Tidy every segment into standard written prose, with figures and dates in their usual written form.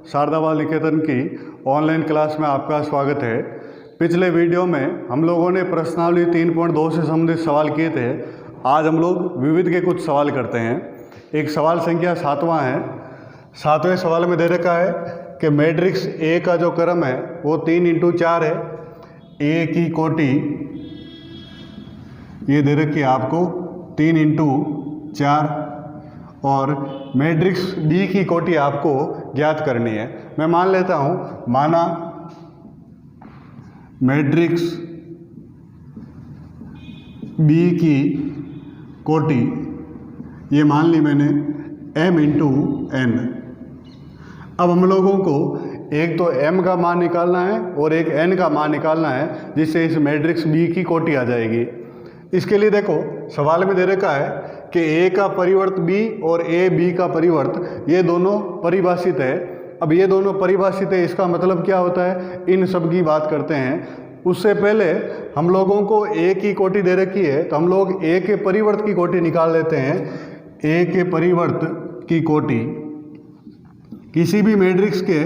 शारदा बाल निकेतन की online class में आपका स्वागत है। पिछले वीडियो में हम लोगों ने प्रश्नावली 3.2 से संबंधित सवाल किए थे। आज हम लोग विविध के कुछ सवाल करते हैं। एक सवाल संख्या 7वां है। 7वें सवाल में दे रखा है कि मैट्रिक्स ए का जो क्रम है वो 3x4 है। ए की कोटि ये दे रखी है आपको 3x4 और मैट्रिक्स बी की कोटि आपको ज्ञात करनी है। मैं मान लेता हूँ, माना मैट्रिक्स बी की कोटि ये मान ली मैंने m×n। अब हम लोगों को एक तो m का मान निकालना है और एक n का मान निकालना है, जिससे इस मैट्रिक्स बी की कोटि आ जाएगी। इसके लिए देखो सवाल में दे रखा है कि a का परिवर्त b और a b का परिवर्त ये दोनों परिभाषित है। अब ये दोनों परिभाषित है, इसका मतलब क्या होता है, इन सब की बात करते हैं। उससे पहले हम लोगों को a की कोटि दे रखी है, तो हम लोग a के परिवर्त की कोटि निकाल लेते हैं। a के परिवर्त की कोटि किसी भी मैट्रिक्स के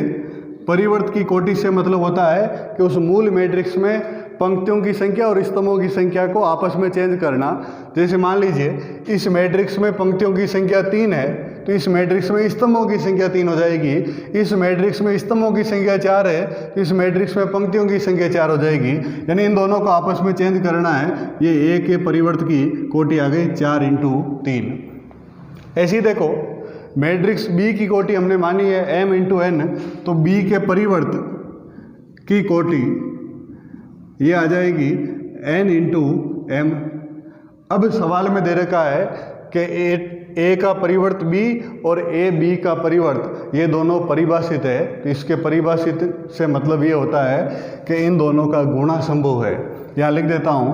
परिवर्त की कोटि से मतलब होता है कि उस मूल मैट्रिक्स में पंक्तियों की संख्या और स्तंभों की संख्या को आपस में चेंज करना। जैसे मान लीजिए इस मैट्रिक्स में पंक्तियों की संख्या 3 है, तो इस मैट्रिक्स में स्तंभों की संख्या 3 हो जाएगी। इस मैट्रिक्स में स्तंभों की संख्या 4 है, तो इस मैट्रिक्स में पंक्तियों की संख्या 4 हो जाएगी। यानी इन दोनों को आपस में चेंज करना है। ये a के परिवर्त की कोटि आ गई 4×3। ऐसी देखो मैट्रिक्स b की कोटि हमने मानी है m×n, तो b के परिवर्त की कोटि ये आ जाएगी n×m। अब सवाल में दे रखा है कि a का परिवर्त b और a b का परिवर्त ये दोनों परिभाषित है। तो इसके परिभाषित से मतलब ये होता है कि इन दोनों का गुणा संभव है। यहाँ लिख देता हूँ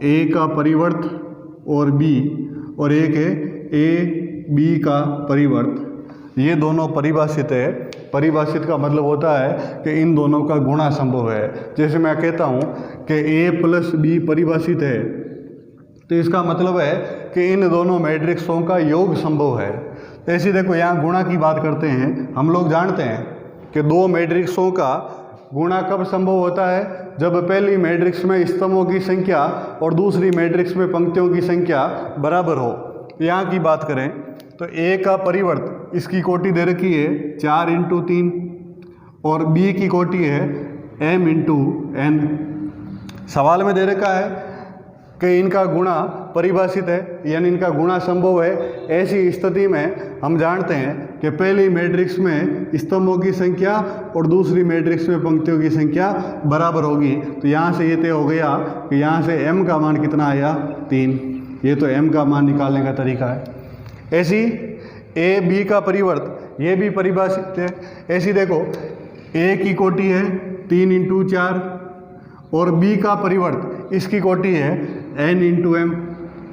a का परिवर्त और b और एक है a b का परिवर्त, ये दोनों परिभाषित है। परिभाषित का मतलब होता है कि इन दोनों का गुणा संभव है। जैसे मैं कहता हूँ कि a + b परिभाषित है, तो इसका मतलब है कि इन दोनों मैट्रिक्सों का योग संभव है। तो ऐसे देखो यहाँ गुणा की बात करते हैं। हम लोग जानते हैं कि दो मैट्रिक्सों का गुणा कब संभव होता है, जब पहली मैट्रिक्स में स्तंभों की संख्या और दूसरी मैट्रिक्स में पंक्तियों की संख्या बराबर हो। यहाँ की बात करें तो a का परिवर्त इसकी कोटि दे रखी है 4×3 और b की कोटि है m×n। सवाल में दे रखा है कि इनका गुणा परिभाषित है, यानी इनका गुणा संभव है। ऐसी स्थिति में हम जानते हैं कि पहली मैट्रिक्स में स्तंभों की संख्या और दूसरी मैट्रिक्स में पंक्तियों की संख्या बराबर होगी। तो यहाँ से ये तय हो गया कि यहाँ से m का मान कितना आया 3। ये तो m का मान निकालने का तरीका है। ऐसी a b का परिवर्त ये भी परिभाषित है। ऐसी देखो a की कोटि है 3×4 और b का परिवर्त इसकी कोटि है n×m।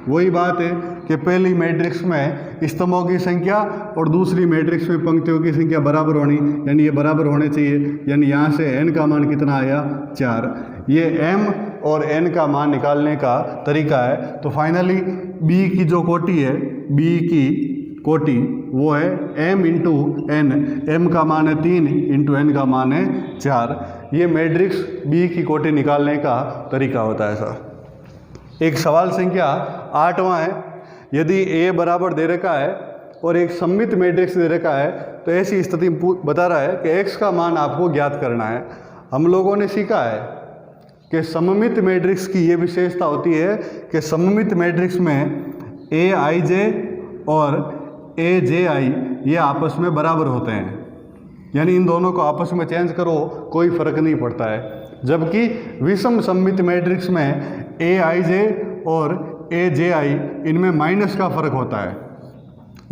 वही बात है कि पहली मैट्रिक्स में स्तंभों की संख्या और दूसरी मैट्रिक्स में पंक्तियों की संख्या बराबर होनी, यानी ये बराबर होने चाहिए। यानी यहाँ से n का मान कितना आया 4। ये m और n का मान निकालने का तरीका है। तो फाइनली b की जो कोटि है, b की कोटि वो है m×n। m का मान है 3, n का मान है 4। ये मैट्रिक्स b की कोटि निकालने का तरीका होता है सर। एक सवाल संख्या 8वां है। यदि a बराबर दे रखा है और एक सममित मैट्रिक्स दे रखा है, तो ऐसी स्थिति बता रहा है कि x का मान आपको ज्ञात करना है। हम लोगों ने सीखा है कि सममित मैट्रिक्स की ये विशेषता होती है कि सममित मैट्रिक्स में aij और ajI ये आपस में बराबर होते हैं। यानी इन दोनों को आपस में चेंज करो कोई फर्क नहीं पड़ता है। जबकि विषम सममित मैट्रिक्स में aij और ajI इनमें माइनस का फर्क होता है।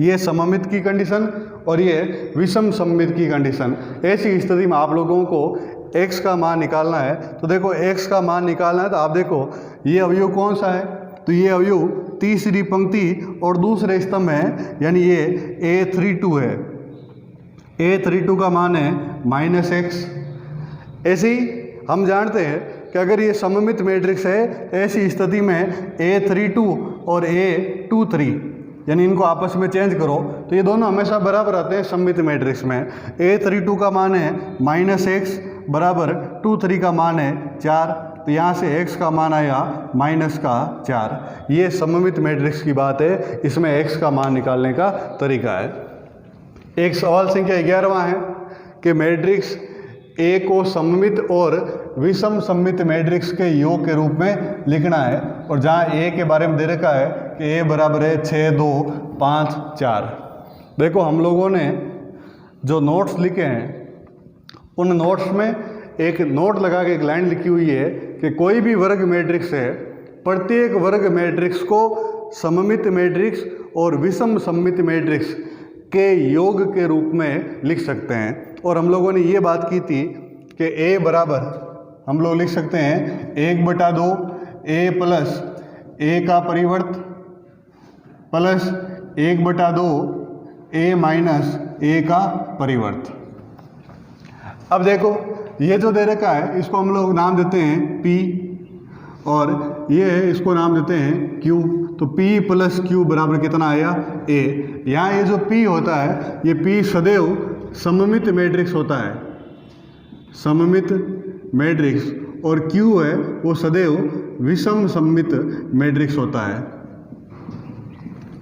ये सममित की कंडीशन और ये विषम सममित की कंडीशन। ऐसी स्थिति में आप लोगों को x का मान निकालना है। तो देखो x का मान निकालना है, तो आप देखो ये अवयव कौन सा है, तो ये अवयव तीसरी पंक्ति और दूसरे स्तंभ है, यानी ये a32 है। a32 का मान है -x। ऐसे ही हम जानते हैं कि अगर ये सममित मैट्रिक्स है, ऐसी स्थिति में a32 और a23 यानी इनको आपस में चेंज करो तो ये दोनों हमेशा बराबर आते हैं सममित मैट्रिक्स में। A32 का मान है -x बराबर 23 का मान है 4, तो यहाँ से x का मान आया -4। ये सममित मैट्रिक्स की बात है, इसमें x का मान निकालने का तरीका है। एक सवाल संख्या 11वां है कि मैट्रिक्स A को सममित और विषम सममित मैट्रिक्स के योग के रूप में लिखना है, और जहाँ A के बारे में दे रखा है कि A बराबर है 6, 2, 5, 4। देखो हम लोगों ने जो नोट्स लिखे हैं उन नोट्स में एक नोट लगा के एक लाइन लिखी हुई है कि कोई भी वर्ग मैट्रिक्स है, प्रत्येक वर्ग मैट्रिक्स को सममित मैट्रिक्स और विषम सममित मैट्रिक्स के योग के रूप में लिख सकते हैं। और हम लोगों ने ये बात की थी कि A बराबर हम लोग लिख सकते हैं 1/2 A प्लस A का परिवर्त प्लस 1/2 A माइनस A का परिवर्त। अब देखो ये जो दे रखा है इसको हम लोग नाम देते हैं P, और ये इसको नाम देते हैं Q। तो P प्लस Q बराबर कितना आया A। यहाँ ये जो P होता है ये P सदैव सममित मैट्रिक्स होता है, सममित मैट्रिक्स, और Q है वो सदैव विषम सममित मैट्रिक्स होता है।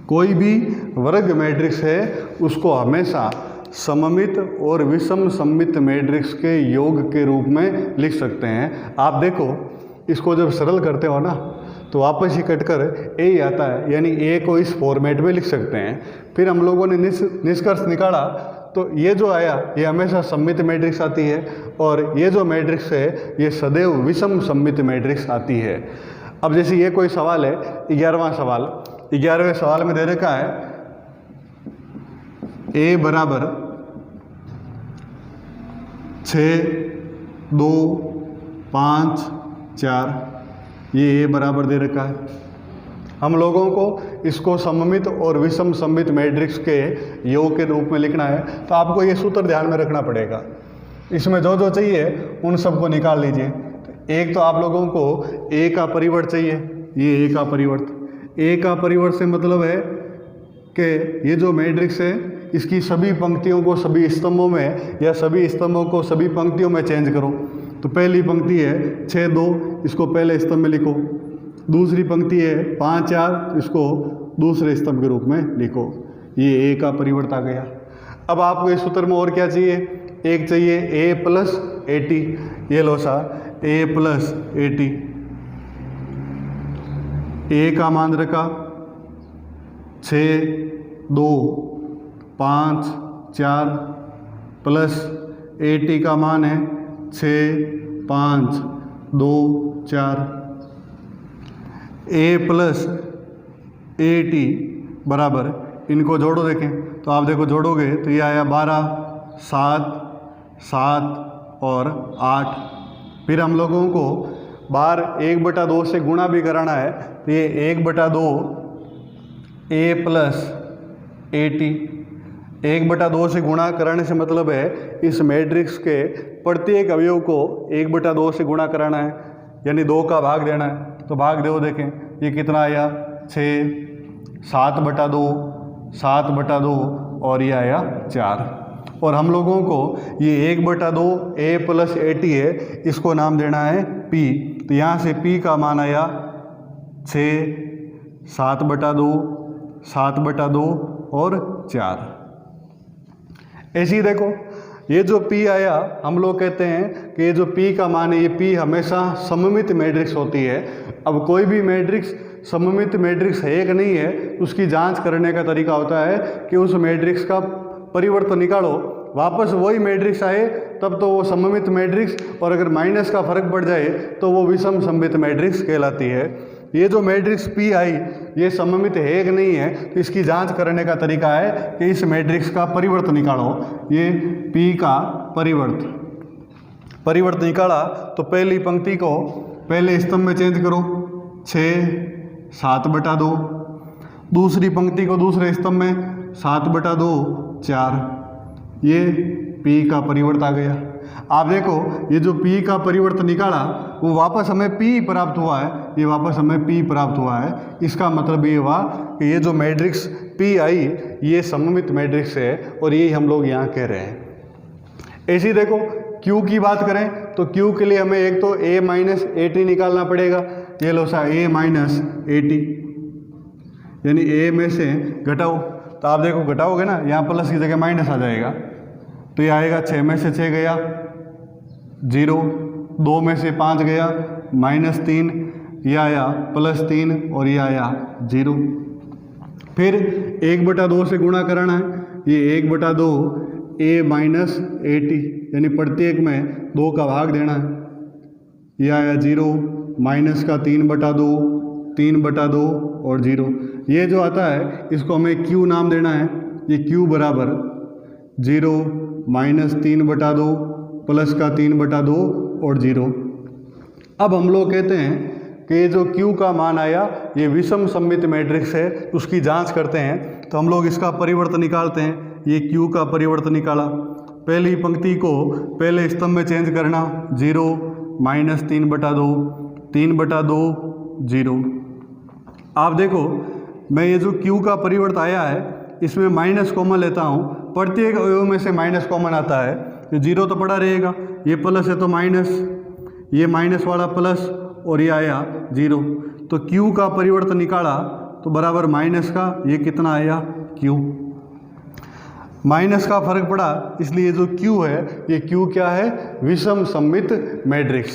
कोई भी वर्ग मैट्रिक्स है उसको हमेशा सममित और विषम सममित मैट्रिक्स के योग के रूप में लिख सकते हैं। आप देखो इसको जब सरल करते हो ना तो वापस ही कटकर A ही आता है, यानी A को इस फॉर्मेट में लिख सकते हैं। फिर हम लोगों ने निष्कर्ष निकाला तो ये जो आया ये हमेशा सममित मैट्रिक्स आती है, और ये जो मैट्रिक्स है ये सदैव विषम सममित मैट्रिक्स आती है। अब जैसे ये कोई सवाल है 11वां सवाल, 11वें सवाल में दे रखा है A बराबर 6, 2, 5, 4, ये A बराबर दे रखा है। हम लोगों को इसको सममित और विषम सममित मैट्रिक्स के योग के रूप में लिखना है, तो आपको ये सूत्र ध्यान में रखना पड़ेगा। इसमें जो जो चाहिए उन सबको निकाल लीजिए। एक तो आप लोगों को A का परिवर्त चाहिए, ये A का परिवर्त। A का परिवर्त से मतलब है कि ये जो मैट्रिक्स है इसकी सभी पंक्तियों को सभी स्तंभों में या सभी स्तंभों को सभी पंक्तियों में चेंज करो। तो पहली पंक्ति है 6, 2, इसको पहले स्तंभ में लिखो। दूसरी पंक्ति है 5, 4, इसको दूसरे स्तंभ के रूप में लिखो। ये A का परिवर्त आ गया। अब आपको इस सूत्र में और क्या चाहिए? एक चाहिए A प्लस AT। ये लो सा A प्लस AT। A का मान रखा 6, 2, 5, 4 प्लस AT का मान है 6, 5, 2, 4। A प्लस AT बराबर, इनको जोड़ो देखें तो आप देखो जोड़ोगे तो ये आया 12, 7, 7 और 8। फिर हम लोगों को बार 1/2 से गुणा भी कराना है, तो ये 1/2 A प्लस AT। 1/2 से गुणा कराने से मतलब है इस मैट्रिक्स के प्रत्येक अवयव को 1/2 से गुणा कराना है, यानी 2 का भाग देना है। तो भाग दो देखें ये कितना आया 6, 7/2, 7/2 और ये आया 4। और हम लोगों को ये 1/2 A प्लस AT है, इसको नाम देना है P। तो यहाँ से P का मान आया 6, 7/2, 7/2 और 4। ऐसे ही देखो ये जो P आया, हम लोग कहते हैं कि ये जो P का मान है ये P हमेशा सममित मैट्रिक्स होती है। अब कोई भी मैट्रिक्स सममित मैट्रिक्स है कि नहीं है उसकी जांच करने का तरीका होता है कि उस मैट्रिक्स का परिवर्तन निकालो, वापस वही मैट्रिक्स आए तब तो वो सममित मैट्रिक्स, और अगर माइनस का फर्क पड़ जाए तो वो विषम सममित मैट्रिक्स कहलाती है। ये जो मैट्रिक्स P आई ये सममित है कि नहीं है तो इसकी जांच करने का तरीका है कि इस मैट्रिक्स का परिवर्त निकालो। ये P का परिवर्त निकाला तो पहली पंक्ति को पहले स्तंभ में चेंज करो 6, 7/2। दूसरी पंक्ति को दूसरे स्तंभ में 7/2, 4। ये P का परिवर्त आ गया। आप देखो ये जो P का परिवर्तन निकाला वो वापस हमें P प्राप्त हुआ है, ये वापस हमें P प्राप्त हुआ है। इसका मतलब ये हुआ कि ये जो मैट्रिक्स P आई ये सममित मैट्रिक्स है और यही हम लोग यहाँ कह रहे हैं। ऐसे ही देखो Q की बात करें तो Q के लिए हमें एक तो A माइनस AT निकालना पड़ेगा। ये लो सा A माइनस AT, यानी A में से घटाओ, तो आप देखो घटाओगे ना, यहाँ प्लस की जगह माइनस आ जाएगा, तो ये आएगा 6 में से 6 गया 0, 2 में से 5 गया -3, ये आया +3 और ये आया 0। फिर 1/2 से गुणा करना है, ये 1/2 A माइनस AT, यानी प्रत्येक में 2 का भाग देना है, ये आया 0, माइनस का 3/2, 3/2 और 0। ये जो आता है इसको हमें Q नाम देना है। ये Q बराबर 0 माइनस 3/2 प्लस का 3/2 और 0। अब हम लोग कहते हैं कि ये जो Q का मान आया ये विषम सममित मैट्रिक्स है, उसकी जांच करते हैं। तो हम लोग इसका परिवर्तन निकालते हैं। ये Q का परिवर्तन निकाला, पहली पंक्ति को पहले स्तंभ में चेंज करना, 0 माइनस 3/2, 3/2 0। आप देखो मैं ये जो Q का परिवर्तन आया है इसमें माइनस कॉमन लेता हूँ, प्रत्येक अवयव में से माइनस कॉमन आता है, तो 0 तो पड़ा रहेगा, ये प्लस है तो माइनस, ये माइनस वाला प्लस और ये आया 0। तो Q का परिवर्तन निकाला तो बराबर माइनस का ये कितना आया Q, माइनस का फर्क पड़ा, इसलिए जो Q है ये Q क्या है, विषम सममित मैट्रिक्स।